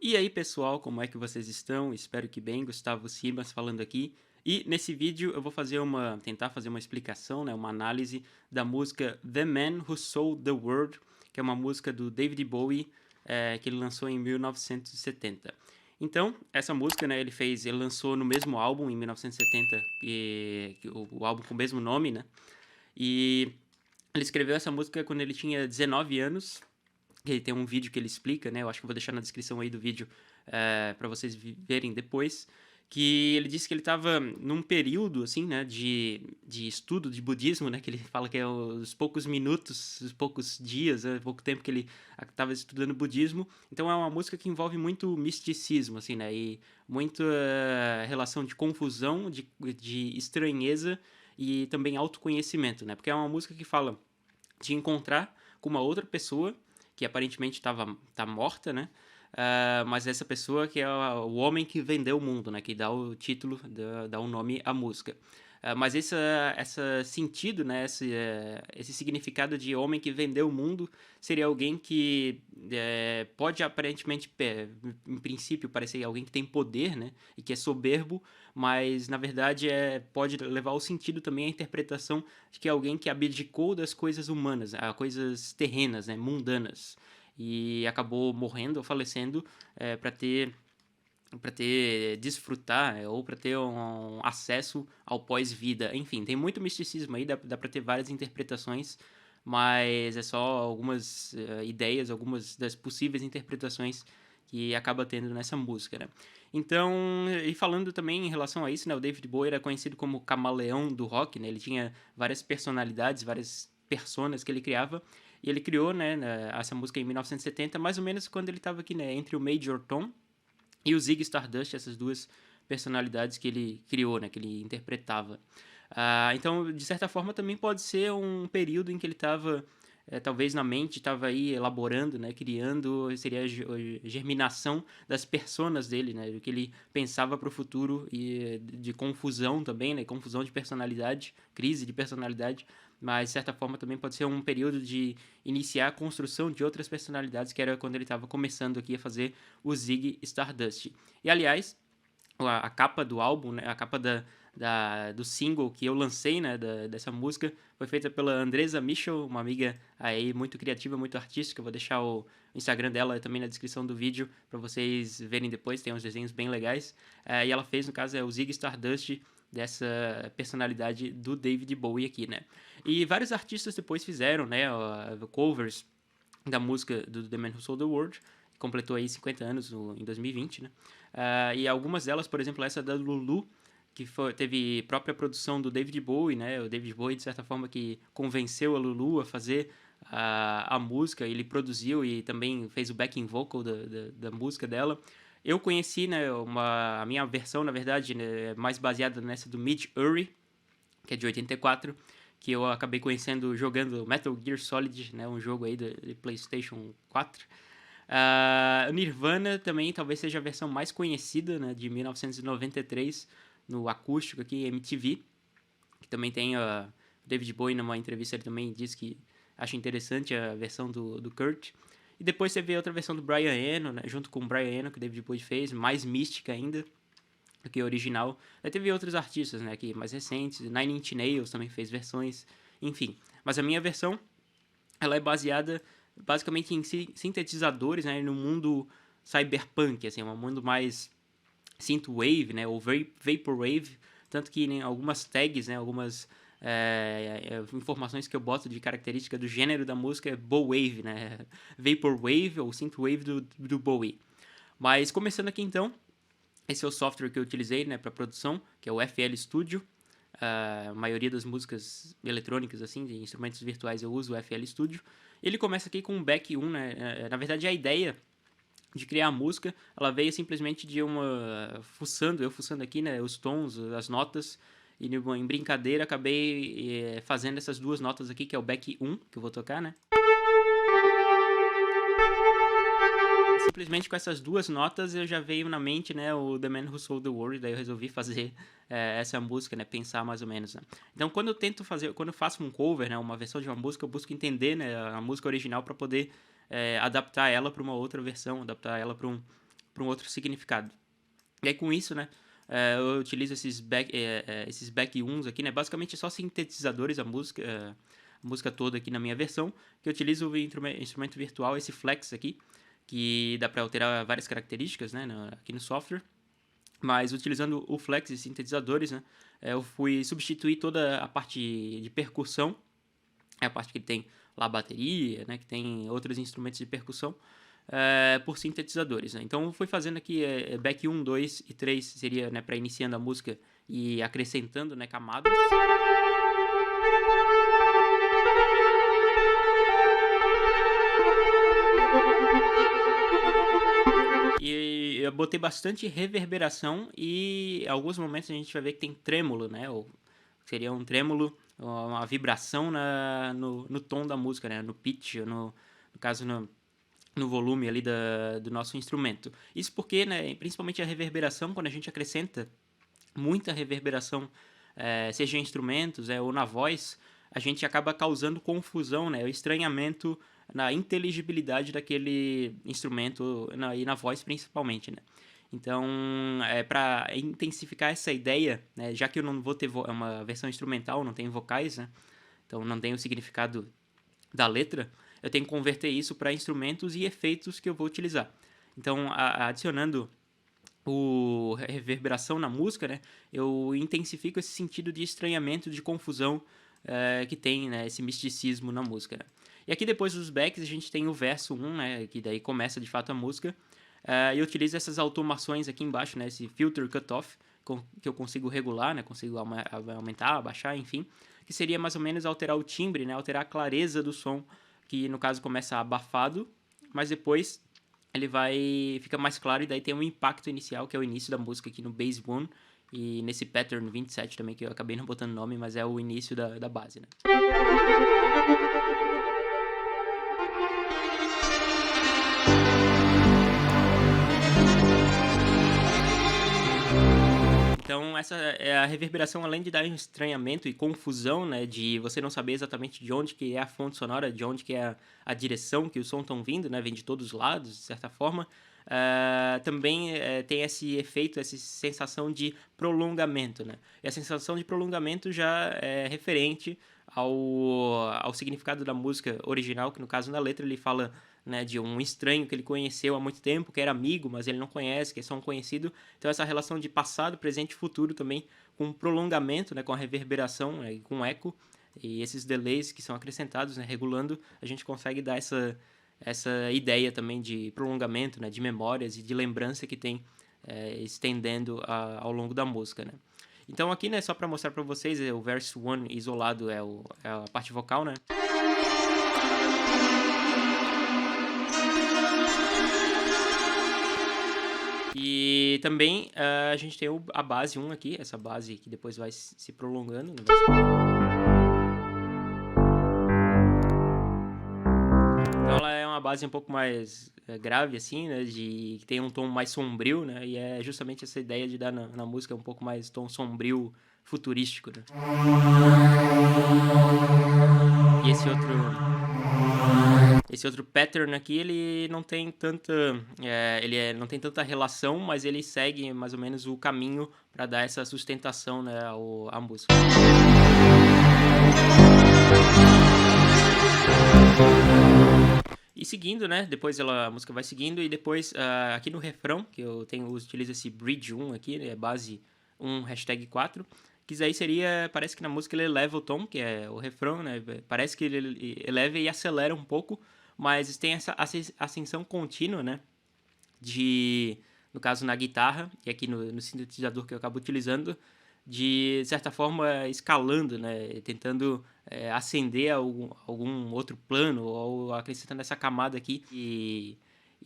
E aí pessoal, como é que vocês estão? Espero que bem, Gustavo Simas falando aqui. E nesse vídeo eu vou tentar fazer uma explicação, né, uma análise da música The Man Who Sold the World, que é uma música do David Bowie, que ele lançou em 1970. Então, essa música, né, ele lançou no mesmo álbum, em 1970, o álbum com o mesmo nome, né, e ele escreveu essa música quando ele tinha 19 anos, que tem um vídeo que ele explica, né? Eu acho que eu vou deixar na descrição aí do vídeo para vocês verem depois. Que ele disse que ele estava num período, assim, né, de estudo de budismo, né? Que ele fala que é os poucos minutos, os poucos dias, né, pouco tempo que ele estava estudando budismo. Então é uma música que envolve muito misticismo, assim, né? E muita relação de confusão, de estranheza e também autoconhecimento, né? Porque é uma música que fala de encontrar com uma outra pessoa que aparentemente tá morta, né? Mas essa pessoa que é o homem que vendeu o mundo, né? Que dá o título, dá o nome à música. Mas esse sentido, né? Esse significado de homem que vendeu o mundo seria alguém que pode aparentemente, em princípio, parecer alguém que tem poder, né? E que é soberbo, mas na verdade pode levar ao sentido também a interpretação de que é alguém que abdicou das coisas humanas, a coisas terrenas, né? Mundanas. E acabou morrendo ou falecendo para ter desfrutar ou para ter um acesso ao pós-vida. Enfim, tem muito misticismo aí, dá para ter várias interpretações, mas é só algumas ideias, algumas das possíveis interpretações que acaba tendo nessa música, né? Então, e falando também em relação a isso, né, o David Bowie era conhecido como o camaleão do rock, né? Ele tinha várias personalidades, várias personas que ele criava, e ele criou, né, essa música em 1970, mais ou menos quando ele estava aqui, né, entre o Major Tom e o Ziggy Stardust, essas duas personalidades que ele criou, né, que ele interpretava. Então, de certa forma, também pode ser um período em que ele estava, talvez na mente, estava aí elaborando, né, criando, seria a germinação das personas dele, né, do que ele pensava para o futuro e de confusão também, né, confusão de personalidade, crise de personalidade, mas de certa forma também pode ser um período de iniciar a construção de outras personalidades, que era quando ele estava começando aqui a fazer o Ziggy Stardust. E aliás, a capa do álbum, né, a capa do single que eu lancei, né, dessa música, foi feita pela Andresa Michel, uma amiga aí muito criativa, muito artística. Eu vou deixar o Instagram dela também na descrição do vídeo para vocês verem depois, tem uns desenhos bem legais. E ela fez, no caso, o Ziggy Stardust dessa personalidade do David Bowie aqui, né? E vários artistas depois fizeram, né, covers da música do The Man Who Sold the World, que completou aí 50 anos em 2020, né? E algumas delas, por exemplo, essa da Lulu, que teve própria produção do David Bowie, né? O David Bowie, de certa forma, que convenceu a Lulu a fazer a música, ele produziu e também fez o backing vocal da música dela. Eu conheci, né, a minha versão, na verdade, né, mais baseada nessa do Midge Ure, que é de 84, que eu acabei conhecendo jogando Metal Gear Solid, né, um jogo aí de PlayStation 4. O Nirvana também talvez seja a versão mais conhecida, né, de 1993, no acústico aqui, MTV, que também tem David Bowie numa entrevista, ele também diz que acha interessante a versão do Kurt. E depois você vê outra versão do Brian Eno, né, junto com o Brian Eno, que o David Bowie fez, mais mística ainda do que o original. Aí teve outros artistas, né, aqui mais recentes, Nine Inch Nails também fez versões, enfim. Mas a minha versão, ela é baseada basicamente em sintetizadores, né, no mundo cyberpunk, assim, um mundo mais synthwave, né, ou vaporwave, tanto que em algumas tags, né, algumas informações que eu boto de característica do gênero da música é bowwave, né, vaporwave ou synthwave do Bowie. Mas começando aqui então, esse é o software que eu utilizei, né, para produção, que é o FL Studio. A maioria das músicas eletrônicas, assim, de instrumentos virtuais, eu uso o FL Studio. Ele começa aqui com um back 1, né? Na verdade, a ideia de criar a música, ela veio simplesmente de eu fuçando aqui, né, os tons, as notas, e em brincadeira acabei fazendo essas duas notas aqui, que é o back 1, que eu vou tocar, né? Simplesmente com essas duas notas eu já veio na mente, né, o The Man Who Sold the World, daí eu resolvi fazer essa música, né, pensar mais ou menos, né? Então quando eu faço um cover, né, uma versão de uma música, eu busco entender, né, a música original para poder adaptar ela para uma outra versão, adaptar ela para um outro significado. E aí com isso, né, eu utilizo esses back 1s aqui, né, basicamente é só sintetizadores a música toda aqui na minha versão, que eu utilizo o instrumento virtual, esse Flex aqui, que dá para alterar várias características, né, aqui no software. Mas utilizando o Flex e sintetizadores, né, eu fui substituir toda a parte de percussão, é a parte que tem lá a bateria, né, que tem outros instrumentos de percussão, por sintetizadores, né? Então eu fui fazendo aqui back 1, 2 e 3 seria, né, para iniciando a música e acrescentando, né, camadas. E eu botei bastante reverberação e em alguns momentos a gente vai ver que tem trêmulo, né? Ou seria um trêmulo, uma vibração no tom da música, né? No pitch, no caso no volume ali do nosso instrumento. Isso porque, né, principalmente a reverberação, quando a gente acrescenta muita reverberação, seja em instrumentos ou na voz, a gente acaba causando confusão, né, o estranhamento na inteligibilidade daquele instrumento e na voz principalmente, né. Então, para intensificar essa ideia, né, já que eu não vou ter uma versão instrumental, não tem vocais, né, então não tem o significado da letra, eu tenho que converter isso para instrumentos e efeitos que eu vou utilizar. Então, adicionando a reverberação na música, né, eu intensifico esse sentido de estranhamento, de confusão que tem, né, esse misticismo na música. Né. E aqui depois dos backs a gente tem o verso 1, né, que daí começa de fato a música, e eu utilizo essas automações aqui embaixo, né, esse filter cutoff, que eu consigo regular, né, consigo aumentar, abaixar, enfim, que seria mais ou menos alterar o timbre, né, alterar a clareza do som, que no caso começa abafado, mas depois ele fica mais claro e daí tem um impacto inicial, que é o início da música aqui no Bass 1, e nesse Pattern 27 também, que eu acabei não botando nome, mas é o início da base, né. Então, essa é a reverberação, além de dar um estranhamento e confusão, né, de você não saber exatamente de onde que é a fonte sonora, de onde que é a direção que o som estão vindo, né, vem de todos os lados, de certa forma, também tem esse efeito, essa sensação de prolongamento, né? E a sensação de prolongamento já é referente ao significado da música original, que no caso na letra ele fala, né, de um estranho que ele conheceu há muito tempo, que era amigo, mas ele não conhece, que é só um conhecido. Então essa relação de passado, presente e futuro também, com prolongamento, né, com a reverberação, né, com eco, e esses delays que são acrescentados, né, regulando, a gente consegue dar essa ideia também de prolongamento, né, de memórias e de lembrança que tem estendendo ao longo da música, né. Então aqui, né, só para mostrar para vocês, o verse 1 isolado é a parte vocal, né. E também a gente tem a base 1 aqui, essa base que depois vai se prolongando, né, então ela é uma base um pouco mais grave, assim, né, que tem um tom mais sombrio, né, e é justamente essa ideia de dar na música um pouco mais tom sombrio, futurístico, né. E esse outro pattern aqui, ele não tem tanta, não tem tanta relação, mas ele segue mais ou menos o caminho para dar essa sustentação, né, à música. E seguindo, né, depois a música vai seguindo e depois aqui no refrão, que eu utilizo esse bridge 1 aqui, né, base 1 hashtag 4, que aí seria, parece que na música ele eleva o tom, que é o refrão, né, parece que ele eleva e acelera um pouco, mas tem essa ascensão contínua, né, no caso na guitarra, e aqui no sintetizador que eu acabo utilizando, de certa forma escalando, né, tentando ascender a algum outro plano, ou acrescentando essa camada aqui, e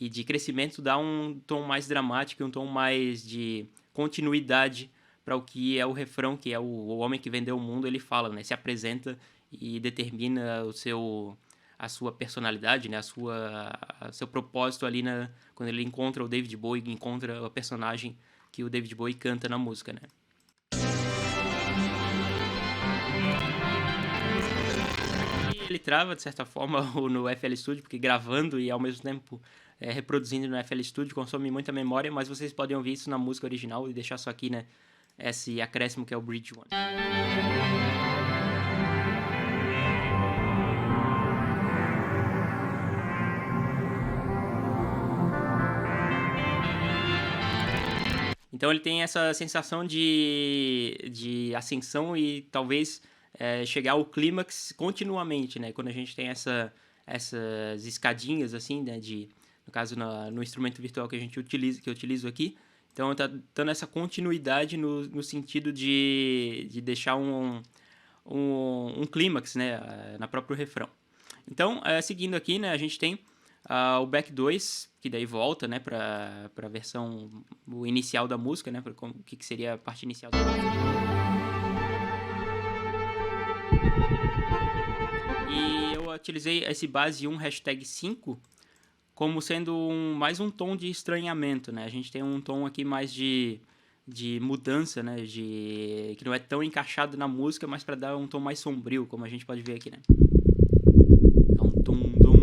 de crescimento dá um tom mais dramático, um tom mais de continuidade para o que é o refrão, que é o homem que vendeu o mundo, ele fala, né, se apresenta e determina a sua personalidade, né, seu propósito ali quando ele encontra o David Bowie, encontra o personagem que o David Bowie canta na música, né. E ele trava, de certa forma, no FL Studio, porque gravando e ao mesmo tempo reproduzindo no FL Studio, consome muita memória, mas vocês podem ouvir isso na música original e deixar só aqui, né, esse acréscimo que é o Bridge One. Então ele tem essa sensação de ascensão e talvez chegar ao clímax continuamente, né? Quando a gente tem essas escadinhas, assim, né? No caso, no instrumento virtual que eu utilizo aqui. Então tá dando essa continuidade no sentido de deixar um clímax, né? Na próprio refrão. Então, seguindo aqui, né? A gente tem o back 2, que daí volta, né, para a versão inicial da música, né, o que seria a parte inicial da música. E eu utilizei esse base 1 hashtag 5 como sendo mais um tom de estranhamento, né? A gente tem um tom aqui mais de mudança, né, que não é tão encaixado na música, mas para dar um tom mais sombrio, como a gente pode ver aqui, né? É um tum-dum.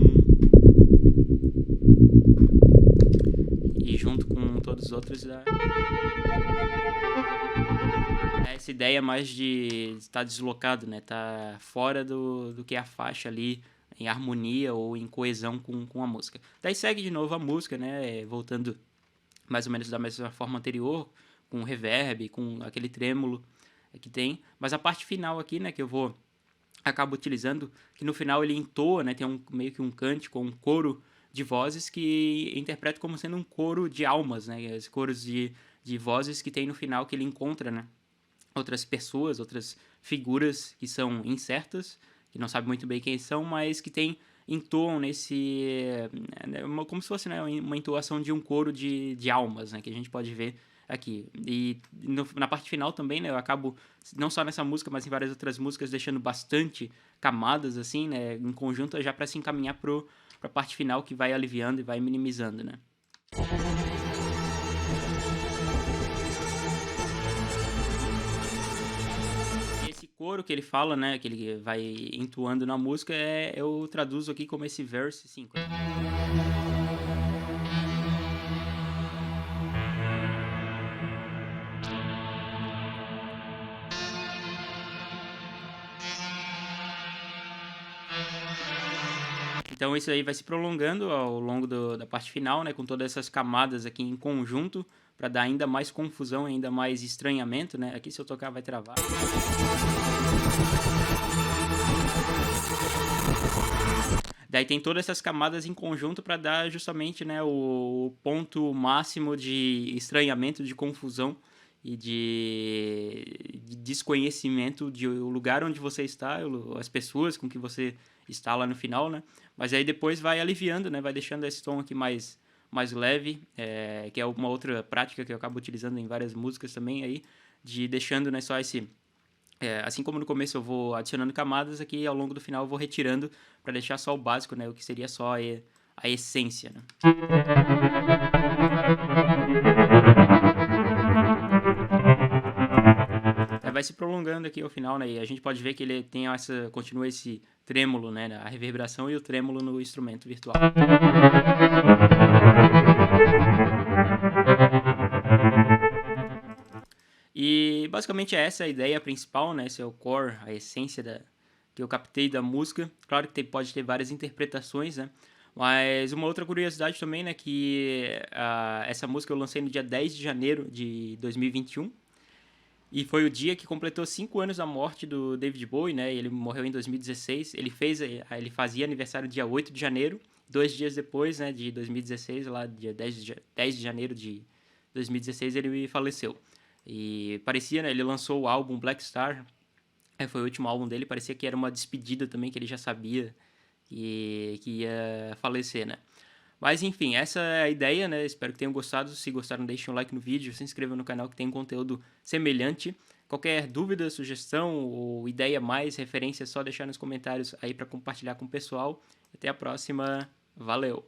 E junto com todos os outros essa ideia mais de estar deslocado, né? Tá fora do que é a faixa ali, em harmonia ou em coesão com a música. Daí segue de novo a música, né? Voltando mais ou menos da mesma forma anterior, com reverb, com aquele trêmulo que tem. Mas a parte final aqui, né? Que eu acabo utilizando, que no final ele entoa, né? Tem meio que um cântico, um coro de vozes que interpreto como sendo um coro de almas, né? Esses coros de vozes que tem no final, que ele encontra, né? Outras pessoas, outras figuras que são incertas, que não sabe muito bem quem são, mas que entoam como se fosse, né, uma entoação de um coro de almas, né? Que a gente pode ver aqui. E na parte final também, né? Eu acabo, não só nessa música, mas em várias outras músicas, deixando bastante camadas, assim, né? Em conjunto, já para se encaminhar para a parte final, que vai aliviando e vai minimizando, né? E esse coro que ele fala, né? Que ele vai entoando na música, eu traduzo aqui como esse verse 5. Então isso aí vai se prolongando ao longo da parte final, né, com todas essas camadas aqui em conjunto, para dar ainda mais confusão, ainda mais estranhamento, né? Aqui se eu tocar vai travar. Daí tem todas essas camadas em conjunto para dar justamente, né, o ponto máximo de estranhamento, de confusão e de desconhecimento de o lugar onde você está, as pessoas com que você está lá no final, né? Mas aí depois vai aliviando, né? Vai deixando esse tom aqui mais leve, que é uma outra prática que eu acabo utilizando em várias músicas também aí, de deixando, né, só esse... assim como no começo eu vou adicionando camadas, aqui ao longo do final eu vou retirando para deixar só o básico, né? O que seria só a essência, né? Vai se prolongando aqui ao final, né? E a gente pode ver que ele tem continua esse trêmulo, né? A reverberação e o trêmulo no instrumento virtual. E basicamente essa é a ideia principal, né? Esse é o core, a essência que eu captei da música. Claro que pode ter várias interpretações, né? Mas uma outra curiosidade também, né? Que essa música eu lancei no dia 10 de janeiro de 2021. E foi o dia que completou 5 anos da morte do David Bowie, né? Ele morreu em 2016. Ele fazia aniversário dia 8 de janeiro. 2 dias depois, né, de 2016, lá dia 10 de janeiro de 2016, ele faleceu. E parecia, né, ele lançou o álbum Black Star, foi o último álbum dele, parecia que era uma despedida também, que ele já sabia que ia falecer, né? Mas enfim, essa é a ideia, né? Espero que tenham gostado. Se gostaram, deixem um like no vídeo, se inscrevam no canal que tem conteúdo semelhante. Qualquer dúvida, sugestão ou ideia mais, referência, é só deixar nos comentários aí para compartilhar com o pessoal. Até a próxima. Valeu!